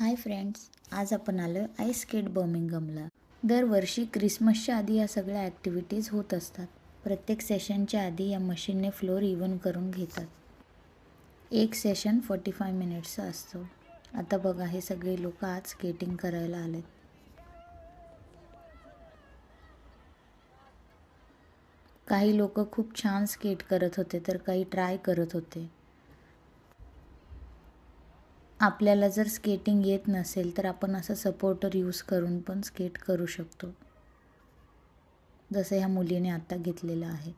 Hi friends, आज आपण आलो आईस स्केट बर्मिंगहमला. दरवर्षी क्रिसमसच्या आधी या सगळ्या ॲक्टिव्हिटीज होत असतात. प्रत्येक सेशनच्या आधी या मशीनने फ्लोअर इव्हन करून घेतात. एक सेशन 45 मिनिट्सचा असतो. आता बघा, हे सगळे लोक आज स्केटिंग करायला आलेत. काही लोक खूप छान स्केट करत होते तर काही ट्राय करत होते. आपल्याला जर स्केटिंग येत नसेल तर आपण असं सपोर्टर यूज करून पण स्केट करू शकतो, जसं ह्या मुलीने आता घेतलेलं आहे.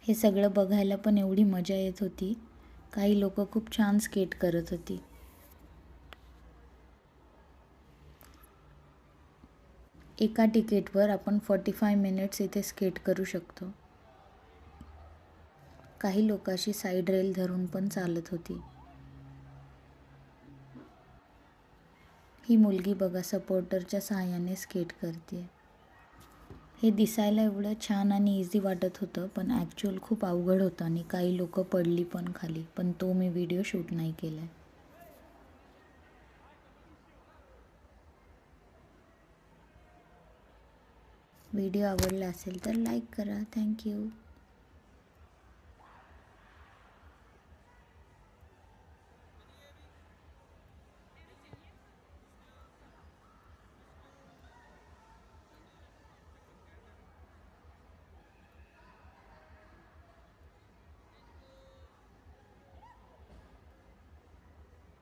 हे सगळं बघायला पण एवढी मजा येत होती. काही लोक खूप छान स्केट करत होती. एका तिकीटवर आपण 45 मिनिट्स इथे स्केट करू शकतो. काही लोक अशी साईड रेल धरून पण चालत होती. ही मुलगी बघा, सपोर्टरच्या सहाय्याने स्केट करते. हे दिसायला एवढं छान आणि इझी वाटत होतं, पण ॲक्च्युअल खूप अवघड होतं आणि काही लोक पडली पण खाली. पण तो मी व्हिडिओ शूट नाही केला आहे. व्हिडिओ आवडला असेल तर लाईक करा. थँक्यू.